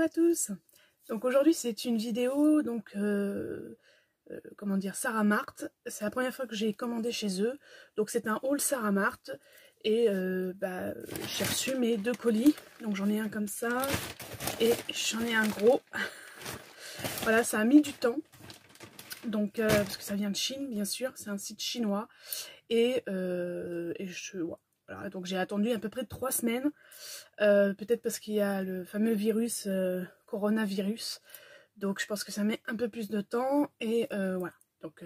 à tous. Donc aujourd'hui c'est une vidéo comment dire, Sarah Mart. C'est la première fois que j'ai commandé chez eux. Donc c'est un haul Sarah Mart et j'ai reçu mes 2 colis. Donc j'en ai un comme ça et j'en ai un gros. Voilà, ça a mis du temps. Donc parce que ça vient de Chine bien sûr, c'est un site chinois voilà, donc j'ai attendu à peu près 3 semaines. Peut-être parce qu'il y a le fameux virus, coronavirus. Donc je pense que ça met un peu plus de temps. Et voilà. Donc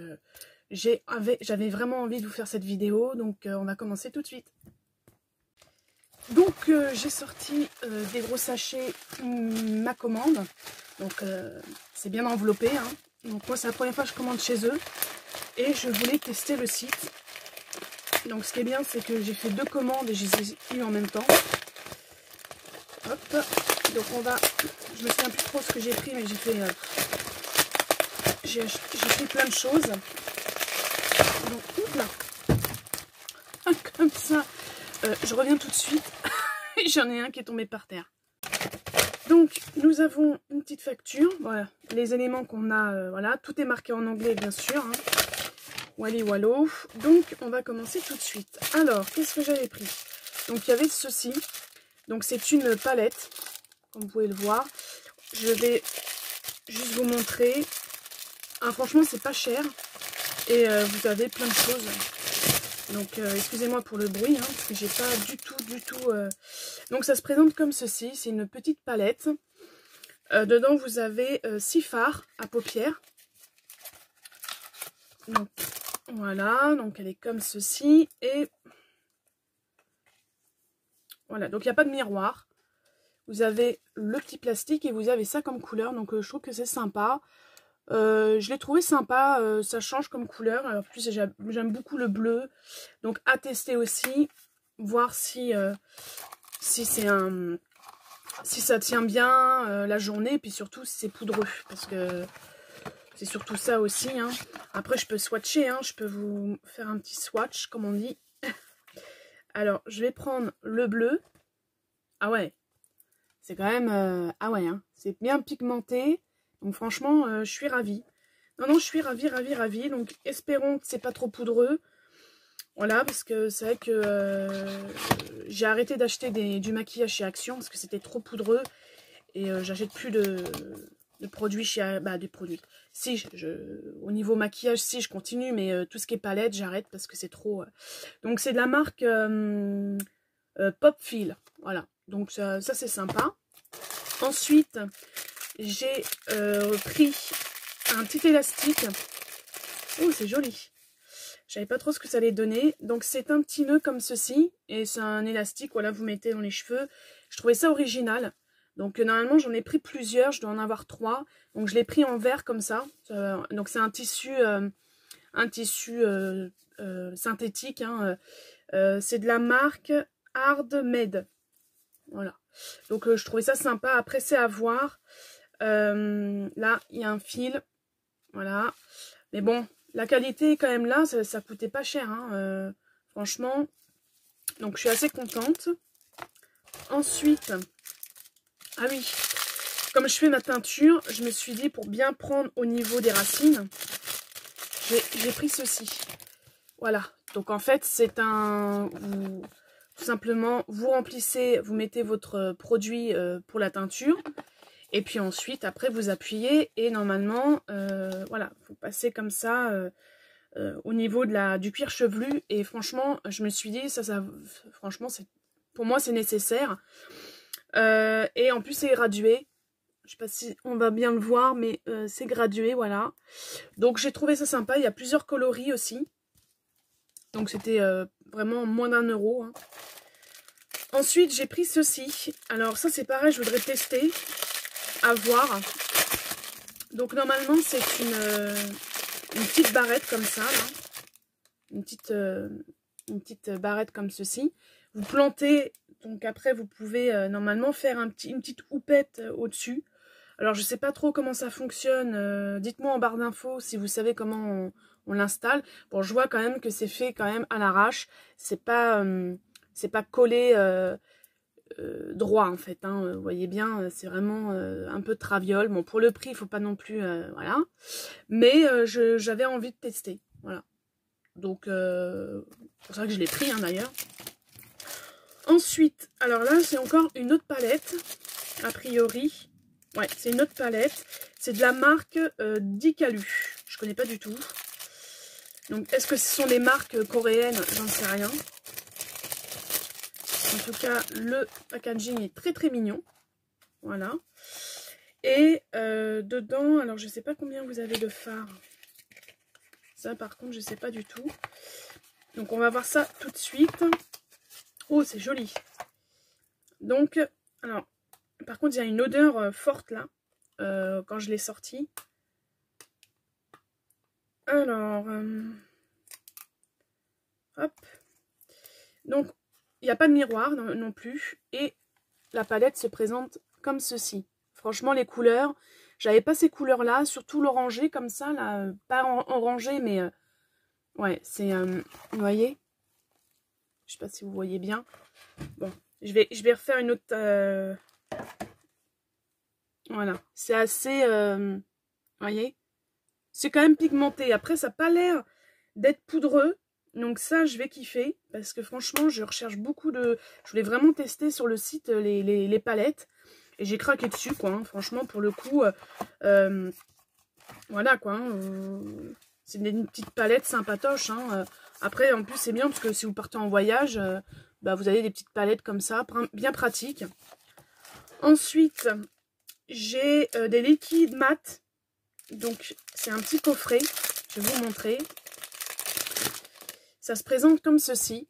j'avais vraiment envie de vous faire cette vidéo. Donc on va commencer tout de suite. Donc j'ai sorti des gros sachets, ma commande. Donc c'est bien enveloppé. Hein. Donc moi c'est la première fois que je commande chez eux. Et je voulais tester le site. Donc ce qui est bien, c'est que j'ai fait 2 commandes et je les ai eues en même temps. Hop, donc on va, je me souviens plus trop ce que j'ai pris, mais j'ai pris plein de choses. Donc, oups là, comme ça, je reviens tout de suite. J'en ai un qui est tombé par terre. Donc nous avons une petite facture, voilà, les éléments qu'on a, voilà, tout est marqué en anglais bien sûr. Hein. Wally Wallo. Donc on va commencer tout de suite. Alors, qu'est-ce que j'avais pris? Donc il y avait ceci. Donc c'est une palette, comme vous pouvez le voir. Je vais juste vous montrer. Ah, franchement c'est pas cher. Et vous avez plein de choses. Donc excusez-moi pour le bruit, hein, parce que j'ai pas du tout... Donc ça se présente comme ceci. C'est une petite palette. Dedans vous avez 6 fards à paupières. Donc voilà, donc elle est comme ceci. Et voilà, donc il n'y a pas de miroir. Vous avez le petit plastique et vous avez ça comme couleur. Donc je trouve que c'est sympa. Je l'ai trouvé sympa. Ça change comme couleur. Alors, en plus j'aime beaucoup le bleu. Donc à tester aussi. Voir si si ça tient bien la journée. Et puis surtout si c'est poudreux. Parce que c'est surtout ça aussi. Hein. Après je peux swatcher. Hein. Je peux vous faire un petit swatch comme on dit. Alors je vais prendre le bleu. Ah ouais. C'est quand même... ah ouais, hein, c'est bien pigmenté. Donc franchement, je suis ravie. Non, je suis ravie. Donc espérons que c'est pas trop poudreux. Voilà, parce que c'est vrai que j'ai arrêté d'acheter du maquillage chez Action. Parce que c'était trop poudreux. Et j'achète plus de produits chez... des produits. Si, au niveau maquillage, si, je continue. Mais tout ce qui est palette, j'arrête parce que c'est trop... Donc c'est de la marque Pop Feel. Voilà. Donc ça c'est sympa. Ensuite, j'ai pris un petit élastique. Oh, c'est joli. Je savais pas trop ce que ça allait donner. Donc c'est un petit nœud comme ceci. Et c'est un élastique, voilà, vous mettez dans les cheveux. Je trouvais ça original. Donc normalement j'en ai pris plusieurs. Je dois en avoir 3. Donc je l'ai pris en vert comme ça. Donc c'est un tissu synthétique. Hein. C'est de la marque Hard Made. Voilà. Donc je trouvais ça sympa. Après c'est à voir. Là il y a un fil. Voilà. Mais bon, la qualité est quand même là. Ça coûtait pas cher. Hein, franchement. Donc je suis assez contente. Ensuite. Ah oui. Comme je fais ma teinture, je me suis dit pour bien prendre au niveau des racines. J'ai pris ceci. Voilà. Donc en fait c'est un... Tout simplement, vous remplissez, vous mettez votre produit pour la teinture. Et puis ensuite, après, vous appuyez. Et normalement, voilà, vous passez comme ça au niveau du cuir chevelu. Et franchement, je me suis dit, franchement, pour moi, c'est nécessaire. Et en plus, c'est gradué. Je sais pas si on va bien le voir, mais c'est gradué, voilà. Donc, j'ai trouvé ça sympa. Il y a plusieurs coloris aussi. Donc, c'était vraiment moins d'1 €. Hein. Ensuite, j'ai pris ceci. Alors, ça, c'est pareil, je voudrais tester, à voir. Donc, normalement, c'est une petite barrette comme ça. Là. Une petite barrette comme ceci. Vous plantez, donc après, vous pouvez normalement faire une petite houppette au-dessus. Alors, je ne sais pas trop comment ça fonctionne. Dites-moi en barre d'infos si vous savez comment on l'installe. Bon, je vois quand même que c'est fait quand même à l'arrache. C'est pas collé droit en fait, hein. Vous voyez bien, c'est vraiment un peu traviole. Bon, pour le prix, il faut pas non plus, voilà. Mais j'avais envie de tester, voilà. Donc, c'est pour ça que je l'ai pris, hein, d'ailleurs. Ensuite, alors là, c'est encore une autre palette, a priori. Ouais, c'est une autre palette. C'est de la marque Dikalu. Je connais pas du tout. Donc, est-ce que ce sont des marques coréennes? J'en sais rien. En tout cas, le packaging est très très mignon. Voilà. Et dedans, alors je sais pas combien vous avez de fard. Ça, par contre, je sais pas du tout. Donc, on va voir ça tout de suite. Oh, c'est joli. Donc, alors, par contre, il y a une odeur forte là, quand je l'ai sorti. Alors, hop. Donc, il n'y a pas de miroir non plus. Et la palette se présente comme ceci. Franchement, les couleurs, j'avais pas ces couleurs-là, surtout l'orangé comme ça, là. Pas orangé, mais ouais, c'est, vous voyez? Je sais pas si vous voyez bien. Bon, je vais refaire une autre... Voilà, c'est assez... vous voyez? C'est quand même pigmenté. Après, ça n'a pas l'air d'être poudreux. Donc ça, je vais kiffer. Parce que franchement, je recherche beaucoup de... Je voulais vraiment tester sur le site les palettes. Et j'ai craqué dessus, quoi. Hein. Franchement, pour le coup... voilà, quoi. Hein, c'est une petite palette sympatoche. Hein. Après, en plus, c'est bien parce que si vous partez en voyage, bah, vous avez des petites palettes comme ça, bien pratiques. Ensuite, j'ai des liquides mat. Donc, c'est un petit coffret. Je vais vous montrer. Ça se présente comme ceci.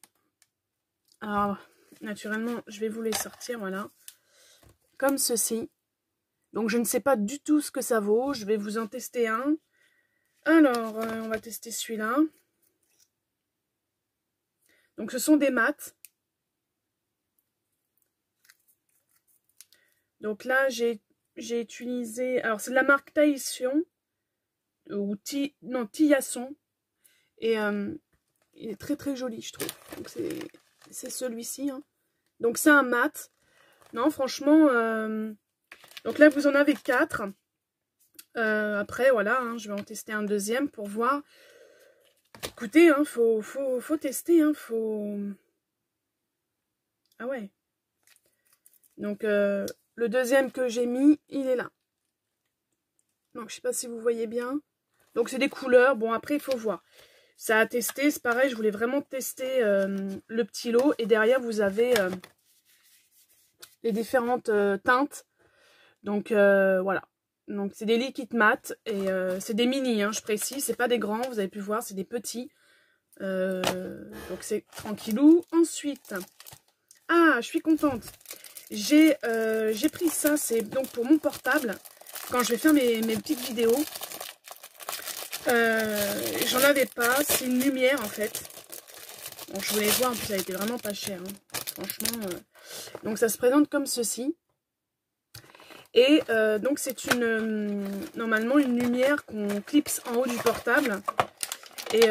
Alors, naturellement, je vais vous les sortir, voilà. Comme ceci. Donc, je ne sais pas du tout ce que ça vaut. Je vais vous en tester un. Alors, on va tester celui-là. Donc, ce sont des mats. Donc là, j'ai utilisé... Alors, c'est de la marque Taïsion. Ou Tillasson. Et il est très très joli, je trouve. Donc, c'est celui-ci. Hein. Donc, c'est un mat. Non, franchement... Donc là, vous en avez 4. Après, voilà, hein, je vais en tester un deuxième pour voir. Écoutez, hein, faut tester, hein, faut... Ah ouais. Donc, le deuxième que j'ai mis, il est là. Donc, je sais pas si vous voyez bien. Donc, c'est des couleurs. Bon, après, il faut voir. Ça a testé, c'est pareil, je voulais vraiment tester le petit lot. Et derrière, vous avez les différentes teintes. Donc, voilà. Donc, c'est des liquides mat. Et c'est des mini, hein, je précise. C'est pas des grands, vous avez pu voir, c'est des petits. Donc, c'est tranquillou. Ensuite, ah, je suis contente. J'ai pris ça, c'est donc pour mon portable. Quand je vais faire mes petites vidéos. J'en avais pas, c'est une lumière en fait. Bon, je voulais voir, en plus ça a été vraiment pas cher. Hein. Franchement. Donc ça se présente comme ceci. Et donc c'est normalement une lumière qu'on clipse en haut du portable. Et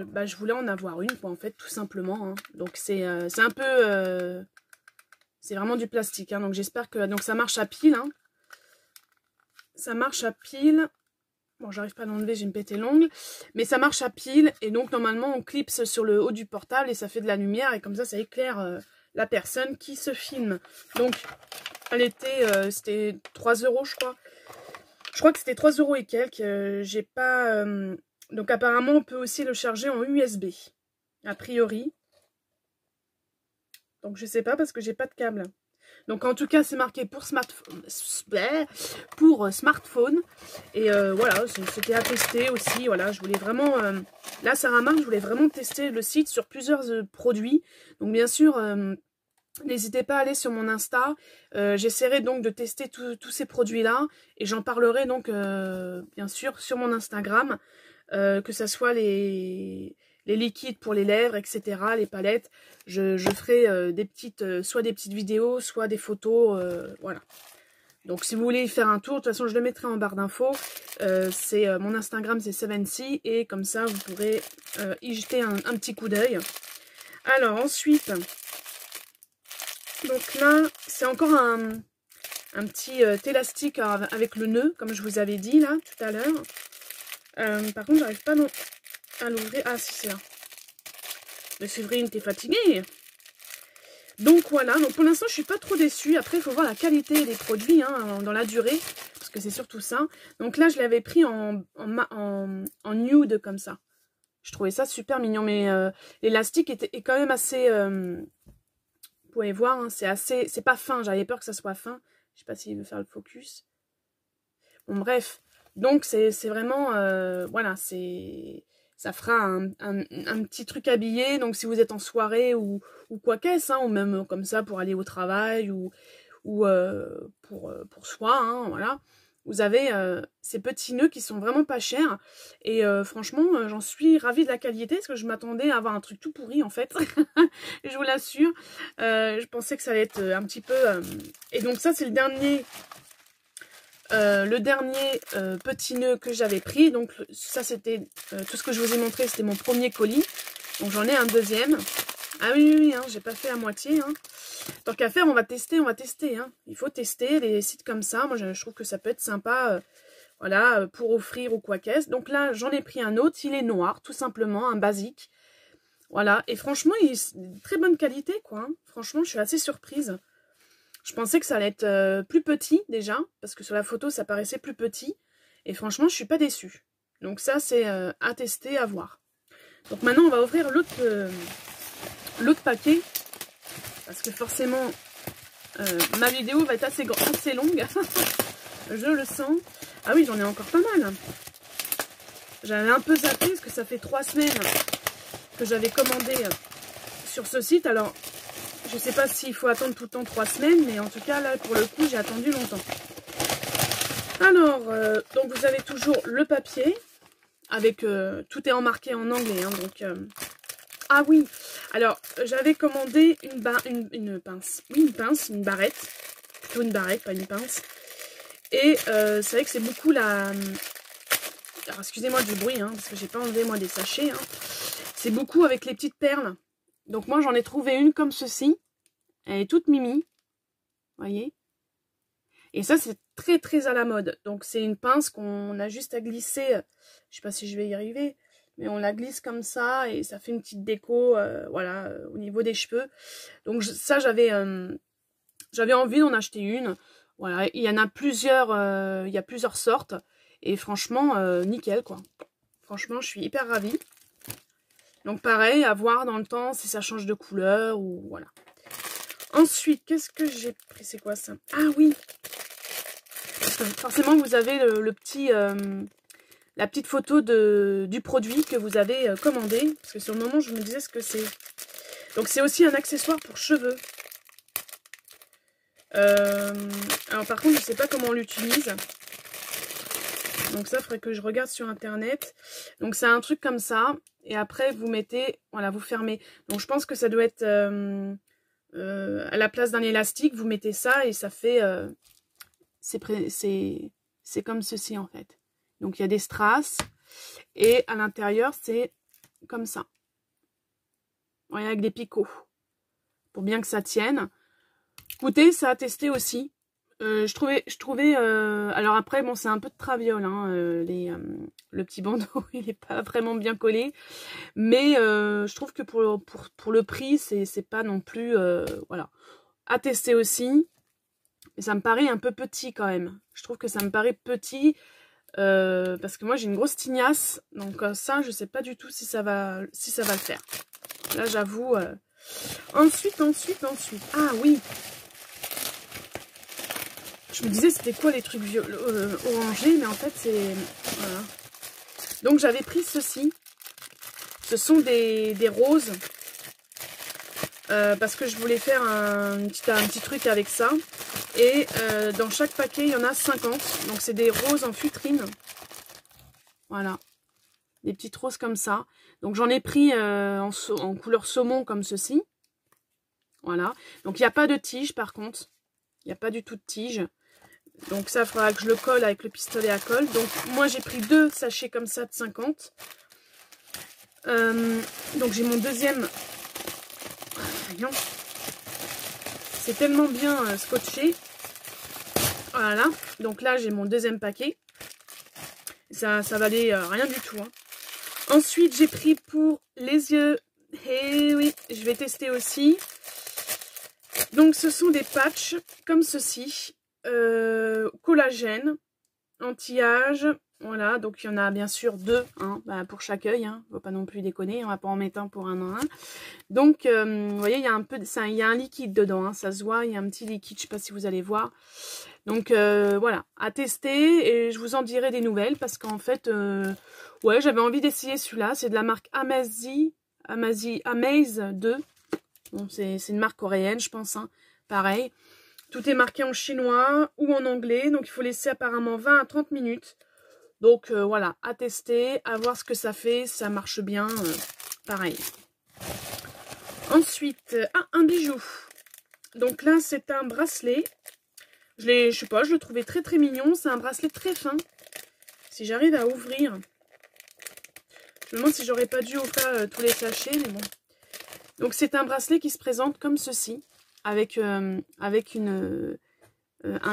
bah, je voulais en avoir une, quoi, en fait, tout simplement. Hein. Donc c'est un peu... c'est vraiment du plastique. Hein. Donc j'espère que... Donc ça marche à pile. Hein. Ça marche à pile. Bon, j'arrive pas à l'enlever, j'ai me pété l'ongle. Mais ça marche à pile. Et donc, normalement, on clipse sur le haut du portable et ça fait de la lumière. Et comme ça éclaire la personne qui se filme. Donc, elle était... c'était 3 €, je crois. Je crois que c'était 3 € et quelques. J'ai pas... donc, apparemment, on peut aussi le charger en USB. A priori. Donc, je sais pas parce que j'ai pas de câble. Donc en tout cas c'est marqué pour smartphone. Et voilà, c'était à tester aussi. Voilà, je voulais vraiment... là Sarah Mark, je voulais vraiment tester le site sur plusieurs produits. Donc bien sûr, n'hésitez pas à aller sur mon Insta. J'essaierai donc de tester tous ces produits-là. Et j'en parlerai donc bien sûr sur mon Instagram. Que ça soit les liquides pour les lèvres, etc., les palettes, je ferai des petites, soit des petites vidéos, soit des photos, voilà. Donc si vous voulez y faire un tour, de toute façon je le mettrai en barre d'infos, mon Instagram c'est 7C, et comme ça vous pourrez y jeter un petit coup d'œil. Alors ensuite, Donc là, c'est encore un petit élastique avec le nœud, comme je vous avais dit là, tout à l'heure. Par contre, j'arrive pas à l'ouvrir. Ah, si, c'est là. Mais Séverine, t'es fatiguée. Donc voilà, donc pour l'instant, je suis pas trop déçue. Après, il faut voir la qualité des produits hein, dans la durée, parce que c'est surtout ça. Donc là, je l'avais pris en nude, comme ça. Je trouvais ça super mignon, mais l'élastique est quand même assez... vous pouvez voir, hein, c'est pas fin. J'avais peur que ça soit fin. Je sais pas s'il veut faire le focus. Bon, bref. Donc, c'est vraiment... voilà, ça fera un petit truc habillé. Donc, si vous êtes en soirée ou quoi qu'est-ce, hein, ou même comme ça pour aller au travail ou pour soi, hein, voilà. Vous avez ces petits nœuds qui sont vraiment pas chers. Et franchement, j'en suis ravie de la qualité parce que je m'attendais à avoir un truc tout pourri en fait. Je vous l'assure. Je pensais que ça allait être un petit peu... Et donc ça, c'est le dernier petit nœud que j'avais pris. Donc ça, c'était tout ce que je vous ai montré. C'était mon premier colis. Donc j'en ai un deuxième. Ah oui, hein, j'ai pas fait la moitié. Hein. Tant qu'à faire, on va tester. Hein. Il faut tester les sites comme ça. Moi, je trouve que ça peut être sympa, voilà, pour offrir ou quoi qu'est-ce. Donc là, j'en ai pris un autre. Il est noir, tout simplement, un basique. Voilà. Et franchement, il est de très bonne qualité, quoi. Hein. Franchement, je suis assez surprise. Je pensais que ça allait être plus petit, déjà. Parce que sur la photo, ça paraissait plus petit. Et franchement, je suis pas déçue. Donc ça, c'est à tester, à voir. Donc maintenant, on va ouvrir l'autre paquet, parce que forcément ma vidéo va être assez longue. Je le sens. Ah oui, j'en ai encore pas mal. J'avais un peu zappé parce que ça fait 3 semaines que j'avais commandé sur ce site. Alors je sais pas s'il faut attendre tout le temps 3 semaines, mais en tout cas là pour le coup j'ai attendu longtemps. Alors donc vous avez toujours le papier avec tout est marqué en anglais, hein, donc ah oui, alors j'avais commandé une pince. Oui, une pince, une barrette. Plutôt une barrette, pas une pince. Et c'est vrai que c'est beaucoup la... Alors excusez-moi du bruit, hein, parce que j'ai pas enlevé moi des sachets. Hein. C'est beaucoup avec les petites perles. Donc moi j'en ai trouvé une comme ceci. Elle est toute mimi. Voyez. Et ça c'est très très à la mode. Donc c'est une pince qu'on a juste à glisser. Je sais pas si je vais y arriver. Mais on la glisse comme ça et ça fait une petite déco, voilà, au niveau des cheveux. Donc ça, j'avais envie d'en acheter une. Voilà, il y en a plusieurs, il y a plusieurs sortes. Et franchement, nickel, quoi. Franchement, je suis hyper ravie. Donc pareil, à voir dans le temps si ça change de couleur ou voilà. Ensuite, qu'est-ce que j'ai pris? C'est quoi ça? Ah oui! Parce que forcément, vous avez le petit... la petite photo du produit que vous avez commandé. Parce que sur le moment, je me disais ce que c'est. Donc, c'est aussi un accessoire pour cheveux. Alors, par contre, je ne sais pas comment on l'utilise. Donc, ça, il faudrait que je regarde sur Internet. Donc, c'est un truc comme ça. Et après, vous mettez... Voilà, vous fermez. Donc, je pense que ça doit être... à la place d'un élastique, vous mettez ça et ça fait... c'est comme ceci, en fait. Donc, il y a des strass. Et à l'intérieur, c'est comme ça. Vous voyez, avec des picots. Pour bien que ça tienne. Écoutez, ça a testé aussi. Je trouvais alors après, bon, c'est un peu de traviole. Hein, le petit bandeau, il n'est pas vraiment bien collé. Mais je trouve que pour le prix, c'est pas non plus... voilà. À tester aussi. Mais ça me paraît un peu petit quand même. Je trouve que ça me paraît petit... parce que moi j'ai une grosse tignasse, donc ça je sais pas du tout si ça va le faire. Là j'avoue. Ensuite. Ah oui. Je me disais c'était quoi les trucs orangés, mais en fait c'est... Voilà. Donc j'avais pris ceci. Ce sont des roses. Parce que je voulais faire un petit truc avec ça. Et dans chaque paquet, il y en a 50. Donc, c'est des roses en futrine. Voilà. Des petites roses comme ça. Donc, j'en ai pris en couleur saumon comme ceci. Voilà. Donc, il n'y a pas de tige par contre. Il n'y a pas du tout de tige. Donc, ça, il faudra que je le colle avec le pistolet à colle. Donc, moi, j'ai pris 2 sachets comme ça de 50. Donc, j'ai mon deuxième... c'est tellement bien scotché. Voilà, donc là j'ai mon deuxième paquet. Ça valait rien du tout. Hein. Ensuite j'ai pris pour les yeux. Et oui, je vais tester aussi. Donc ce sont des patchs comme ceci. Collagène, anti-âge. Voilà, donc il y en a bien sûr 2 hein, pour chaque œil. Hein. Faut pas non plus déconner, on va pas en mettre un pour un en un. Donc vous voyez, il y a un peu, il y a un liquide dedans, hein, ça se voit, il y a un petit liquide, je sais pas si vous allez voir. Donc voilà, à tester et je vous en dirai des nouvelles parce qu'en fait, ouais, j'avais envie d'essayer celui-là. C'est de la marque Amaze 2. Bon, c'est une marque coréenne, je pense, hein, pareil. Tout est marqué en chinois ou en anglais, donc il faut laisser apparemment 20 à 30 minutes. Donc voilà, à tester, à voir ce que ça fait, ça marche bien, pareil. Ensuite, un bijou. Donc là, c'est un bracelet. Je sais pas, je le trouvais très très mignon. C'est un bracelet très fin. Si j'arrive à ouvrir. Je me demande si j'aurais pas dû ouvrir tous les sachets, mais bon. Donc c'est un bracelet qui se présente comme ceci. Avec un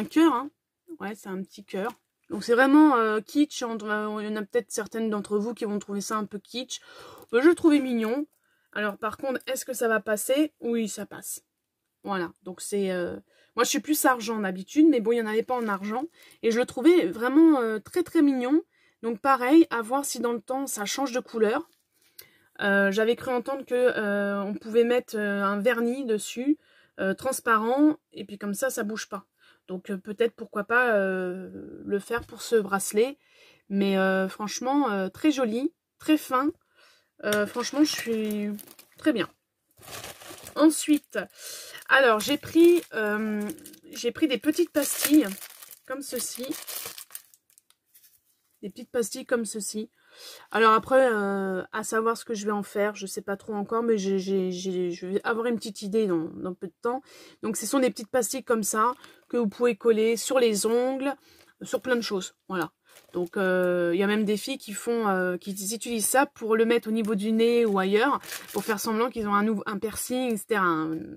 cœur. Hein. Ouais, c'est un petit cœur. Donc c'est vraiment kitsch. Il y en a peut-être certaines d'entre vous qui vont trouver ça un peu kitsch. Je le trouvais mignon. Alors par contre, est-ce que ça va passer? Oui, ça passe. Voilà, donc c'est... Moi, je suis plus argent d'habitude, mais bon, il n'y en avait pas en argent. Et je le trouvais vraiment très, très mignon. Donc, pareil, à voir si dans le temps, ça change de couleur. J'avais cru entendre que on pouvait mettre un vernis dessus, transparent, et puis comme ça bouge pas. Donc, peut-être, pourquoi pas le faire pour ce bracelet. Mais franchement, très joli, très fin. Franchement, je suis très bien. Ensuite... Alors, j'ai pris des petites pastilles comme ceci. Des petites pastilles comme ceci. Alors après, à savoir ce que je vais en faire, je ne sais pas trop encore, mais je vais avoir une petite idée dans peu de temps. Donc, ce sont des petites pastilles comme ça que vous pouvez coller sur les ongles, sur plein de choses. Voilà. Donc, il y a même des filles qui qui utilisent ça pour le mettre au niveau du nez ou ailleurs, pour faire semblant qu'ils ont un piercing, etc.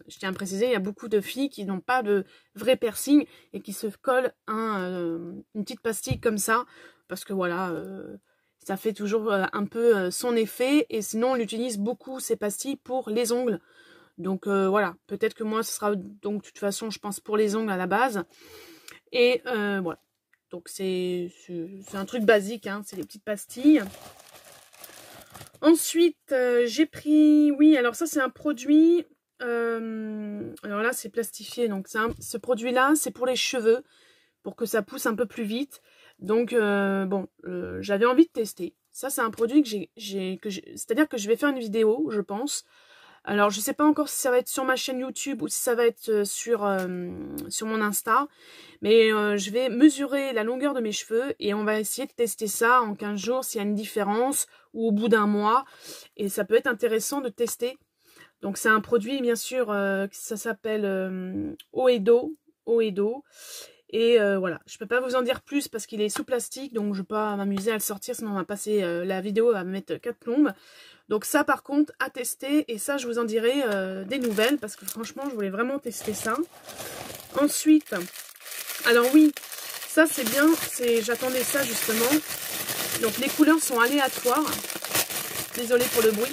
Je tiens à préciser, il y a beaucoup de filles qui n'ont pas de vrai piercing et qui se collent une petite pastille comme ça, parce que voilà, ça fait toujours un peu son effet, et sinon on utilise beaucoup ces pastilles pour les ongles. Donc voilà, peut-être que moi ce sera donc de toute façon je pense pour les ongles à la base. Et voilà. Donc c'est un truc basique, hein, c'est des petites pastilles. Ensuite, j'ai pris, oui, alors ça c'est un produit, alors là c'est plastifié, donc ce produit-là c'est pour les cheveux, pour que ça pousse un peu plus vite. Donc bon, j'avais envie de tester. Ça c'est un produit c'est-à-dire que je vais faire une vidéo, je pense. Alors, je ne sais pas encore si ça va être sur ma chaîne YouTube ou si ça va être sur mon Insta. Mais je vais mesurer la longueur de mes cheveux et on va essayer de tester ça en 15 jours s'il y a une différence ou au bout d'un mois. Et ça peut être intéressant de tester. Donc, c'est un produit, bien sûr, ça s'appelle Oedo. Et voilà, je ne peux pas vous en dire plus parce qu'il est sous plastique. Donc, je ne vais pas m'amuser à le sortir, sinon on va passer la vidéo à me mettre 4 plombes. Donc ça par contre à tester, et ça je vous en dirai des nouvelles parce que franchement je voulais vraiment tester ça. Ensuite, alors oui, ça c'est bien, j'attendais ça justement. Donc les couleurs sont aléatoires. Désolée pour le bruit.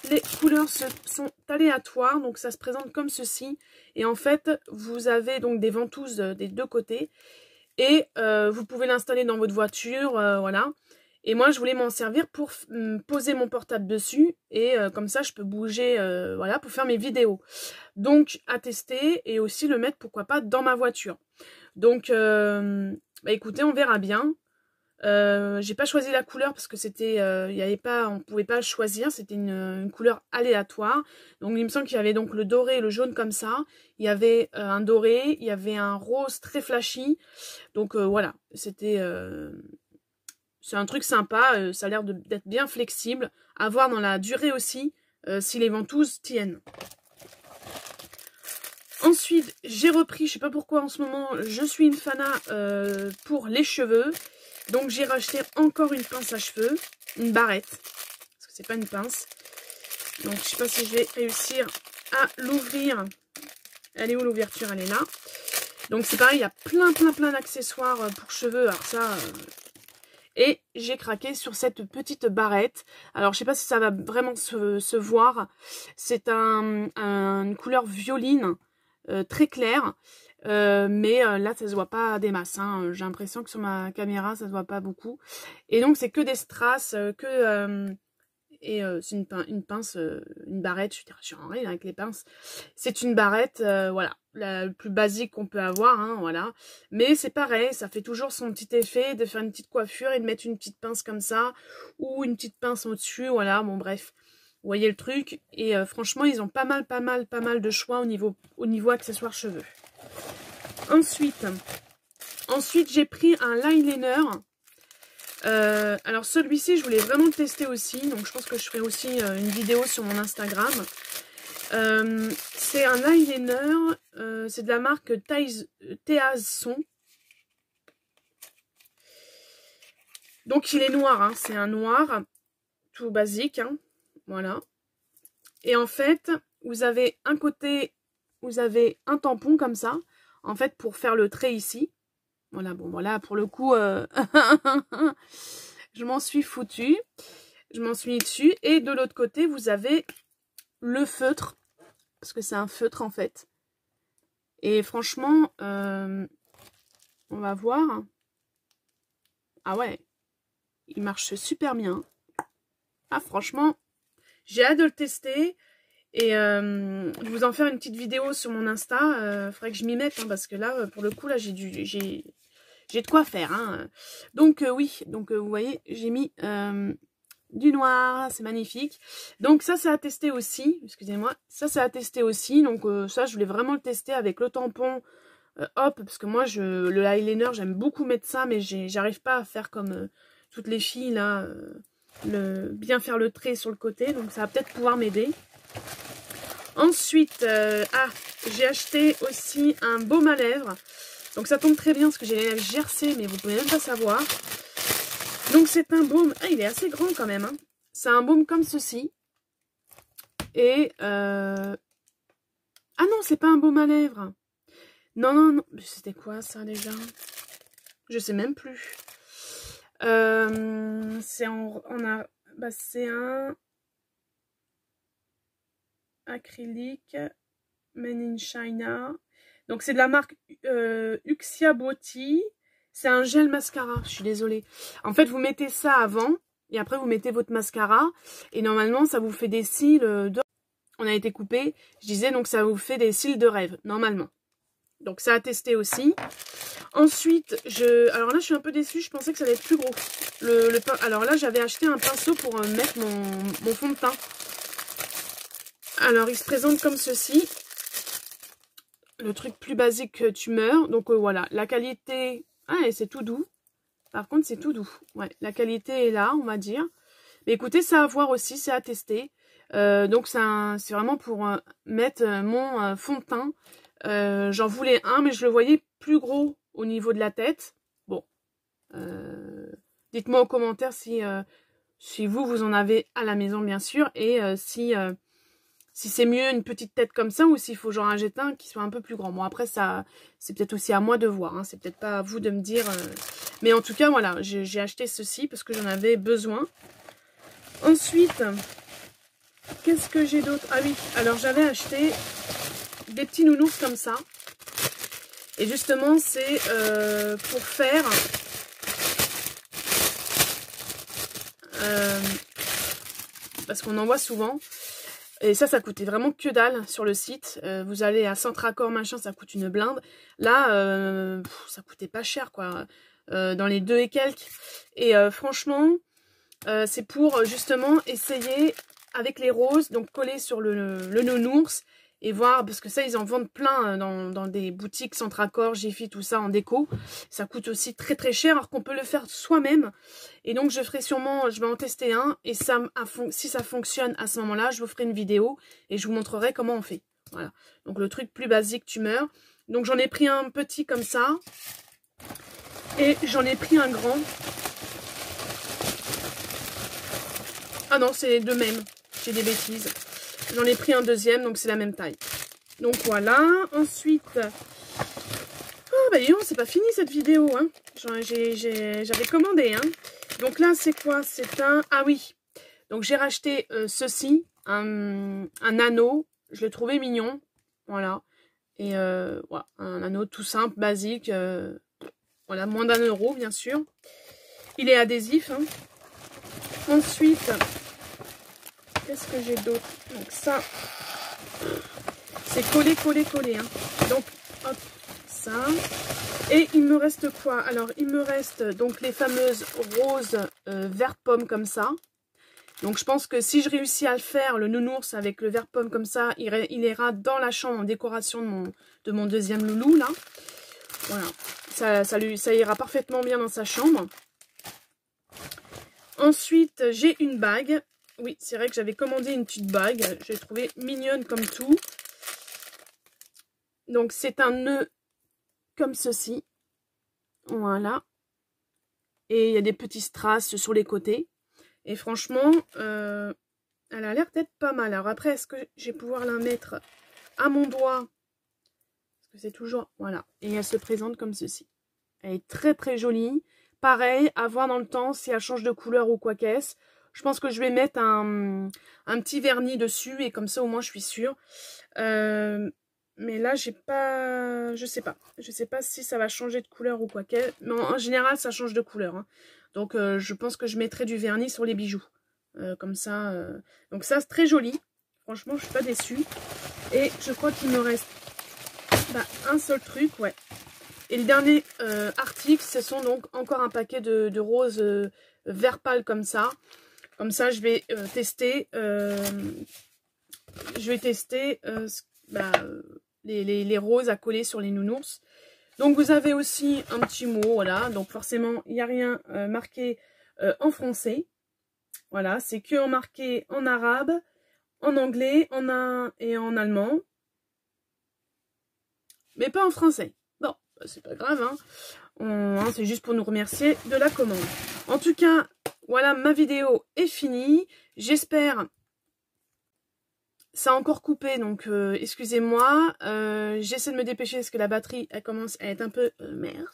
Les couleurs sont aléatoires, donc ça se présente comme ceci. Et en fait, vous avez donc des ventouses des deux côtés. Et vous pouvez l'installer dans votre voiture, voilà. Et moi, je voulais m'en servir pour poser mon portable dessus. Et comme ça, je peux bouger, voilà, pour faire mes vidéos. Donc, à tester et aussi le mettre, pourquoi pas, dans ma voiture. Donc, bah, écoutez, on verra bien. J'ai pas choisi la couleur parce que c'était, on pouvait pas choisir. C'était une couleur aléatoire. Donc, il me semble qu'il y avait donc le doré et le jaune comme ça. Il y avait un doré, il y avait un rose très flashy. Donc, voilà, c'était... c'est un truc sympa, ça a l'air d'être bien flexible. À voir dans la durée aussi, si les ventouses tiennent. Ensuite, j'ai repris, je sais pas pourquoi en ce moment, je suis une fana pour les cheveux. Donc j'ai racheté encore une pince à cheveux, une barrette. Parce que c'est pas une pince. Donc je sais pas si je vais réussir à l'ouvrir. Elle est où l'ouverture? Elle est là. Donc c'est pareil, il y a plein d'accessoires pour cheveux. Alors ça... Et j'ai craqué sur cette petite barrette. Alors, je sais pas si ça va vraiment se voir. C'est une couleur violine, très claire. Mais là, ça se voit pas des masses. Hein. J'ai l'impression que sur ma caméra, ça se voit pas beaucoup. Et donc, c'est que des strass, c'est une pince, une barrette. Je suis en rire avec les pinces. C'est une barrette, voilà. La plus basique qu'on peut avoir, hein, voilà. Mais c'est pareil, ça fait toujours son petit effet de faire une petite coiffure et de mettre une petite pince comme ça, ou une petite pince au-dessus, voilà, bon bref. Vous voyez le truc, et franchement, ils ont pas mal de choix au niveau accessoires cheveux. Ensuite j'ai pris un eyeliner. Alors celui-ci, je voulais vraiment le tester aussi, donc je pense que je ferai aussi une vidéo sur mon Instagram. C'est un eyeliner, c'est de la marque Teason. Donc il est noir, hein, c'est un noir tout basique, hein, voilà. Et en fait, vous avez un côté, vous avez un tampon comme ça, en fait pour faire le trait ici. Voilà, bon voilà, pour le coup, je m'en suis foutue, je m'en suis mis dessus. Et de l'autre côté, vous avez le feutre. Parce que c'est un feutre en fait. Et franchement, on va voir. Ah ouais, il marche super bien. Ah franchement, j'ai hâte de le tester. Et je vais vous en faire une petite vidéo sur mon Insta. Faudrait que je m'y mette, hein, parce que là, pour le coup, là, j'ai de quoi faire. Hein. Donc oui, donc vous voyez, j'ai mis... du noir, c'est magnifique. Donc ça c'est à tester aussi, excusez-moi, ça c'est à tester aussi. Donc ça je voulais vraiment le tester avec le tampon, hop, parce que moi le eyeliner j'aime beaucoup mettre ça, mais j'arrive pas à faire comme toutes les filles là, bien faire le trait sur le côté, donc ça va peut-être pouvoir m'aider. Ensuite, j'ai acheté aussi un baume à lèvres. Donc ça tombe très bien parce que j'ai les lèvres gercées, mais vous pouvez même pas savoir. Donc c'est un baume, ah il est assez grand quand même, hein. C'est un baume comme ceci. Et, ah non, c'est pas un baume à lèvres. Non, c'était quoi ça déjà? Je sais même plus. C'est un acrylique made in China. Donc c'est de la marque Uxia Beauty. C'est un gel mascara, je suis désolée. En fait, vous mettez ça avant, et après vous mettez votre mascara, et normalement, ça vous fait des cils de... On a été coupé, je disais, donc ça vous fait des cils de rêve, normalement. Donc ça a testé aussi. Ensuite, alors là, je suis un peu déçue, je pensais que ça allait être plus gros. Alors là, j'avais acheté un pinceau pour mettre mon fond de teint. Alors, il se présente comme ceci. Le truc plus basique que tu meurs. Donc voilà, la qualité... Ah, et c'est tout doux. Par contre, c'est tout doux. Ouais, la qualité est là, on va dire. Mais écoutez, ça à voir aussi, c'est à tester. Donc, c'est vraiment pour mettre mon fond de teint. J'en voulais un, mais je le voyais plus gros au niveau de la tête. Bon. Dites-moi en commentaire si vous en avez à la maison, bien sûr. Et si c'est mieux une petite tête comme ça ou s'il faut genre un jet un qui soit un peu plus grand. Bon après ça c'est peut-être aussi à moi de voir, hein. C'est peut-être pas à vous de me dire. Mais en tout cas voilà, j'ai acheté ceci parce que j'en avais besoin. Ensuite, qu'est-ce que j'ai d'autre? Ah oui, alors j'avais acheté des petits nounours comme ça. Et justement c'est pour faire... parce qu'on en voit souvent... Et ça coûtait vraiment que dalle sur le site. Vous allez à Centracor, machin, ça coûte une blinde. Là, ça coûtait pas cher, quoi. Dans les 2 et quelques. Et franchement, c'est pour justement essayer avec les roses, donc coller sur le nounours et voir, parce que ça, ils en vendent plein dans des boutiques Centracor, Jiffy, tout ça en déco. Ça coûte aussi très très cher, alors qu'on peut le faire soi-même. Et donc, je vais en tester un. Et si ça fonctionne à ce moment-là, je vous ferai une vidéo et je vous montrerai comment on fait. Voilà. Donc, le truc plus basique, tu meurs. Donc, j'en ai pris un petit comme ça. Et j'en ai pris un grand. Ah non, c'est les deux mêmes. J'ai des bêtises. J'en ai pris un deuxième, donc c'est la même taille. Donc voilà. Ensuite, oh bah dis donc, c'est pas fini cette vidéo, hein. J'avais commandé, hein. Donc là, c'est quoi? C'est un... Ah oui. Donc j'ai racheté ceci, un anneau. Je l'ai trouvé mignon. Voilà. Et voilà, un anneau tout simple, basique. Voilà, moins d'1 € bien sûr. Il est adhésif. Hein. Ensuite, qu'est-ce que j'ai d'autre? Donc ça, c'est collé, collé, collé. Hein. Donc, hop, ça. Et il me reste quoi? Alors, il me reste donc les fameuses roses vert pomme comme ça. Donc, je pense que si je réussis à le faire, le nounours avec le vert pomme comme ça, il ira dans la chambre en décoration de mon deuxième loulou, là. Voilà, ça ira parfaitement bien dans sa chambre. Ensuite, j'ai une bague. Oui, c'est vrai que j'avais commandé une petite bague. Je l'ai trouvée mignonne comme tout. Donc, c'est un nœud comme ceci. Voilà. Et il y a des petits strass sur les côtés. Et franchement, elle a l'air d'être pas mal. Alors après, est-ce que je vais pouvoir la mettre à mon doigt? Parce que c'est toujours... Voilà. Et elle se présente comme ceci. Elle est très très jolie. Pareil, à voir dans le temps si elle change de couleur ou quoi qu'est-ce. Je pense que je vais mettre un petit vernis dessus. Et comme ça, au moins, je suis sûre. Mais là, j'ai pas... Je sais pas. Je sais pas si ça va changer de couleur ou quoi qu'est-ce. Mais en général, ça change de couleur. Hein. Donc, je pense que je mettrai du vernis sur les bijoux. Comme ça. Donc ça, c'est très joli. Franchement, je suis pas déçue. Et je crois qu'il me reste un seul truc, ouais. Et le dernier article, ce sont donc encore un paquet de roses vert pâle comme ça. Comme ça, je vais tester. Les roses à coller sur les nounours. Donc vous avez aussi un petit mot, voilà. Donc forcément, il n'y a rien marqué en français. Voilà, c'est que en marqué en arabe, en anglais, et en allemand. Mais pas en français. Bon, c'est pas grave, hein. C'est juste pour nous remercier de la commande. En tout cas, voilà, ma vidéo est finie. J'espère... Ça a encore coupé, donc excusez-moi. J'essaie de me dépêcher parce que la batterie, elle commence à être un peu merde.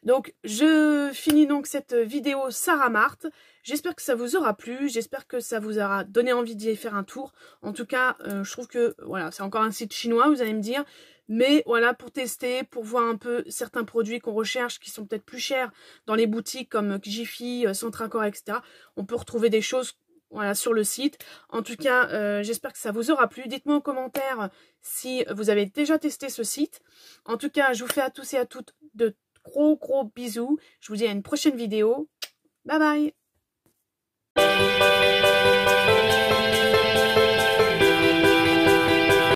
Donc, je finis donc cette vidéo Sarah Marthe. J'espère que ça vous aura plu. J'espère que ça vous aura donné envie d'y faire un tour. En tout cas, je trouve que, voilà, c'est encore un site chinois, vous allez me dire. Mais voilà, pour tester, pour voir un peu certains produits qu'on recherche qui sont peut-être plus chers dans les boutiques comme Jiffy, Centracor, etc. On peut retrouver des choses... Voilà, sur le site. En tout cas, j'espère que ça vous aura plu. Dites-moi en commentaire si vous avez déjà testé ce site. En tout cas, je vous fais à tous et à toutes de gros bisous. Je vous dis à une prochaine vidéo. Bye bye.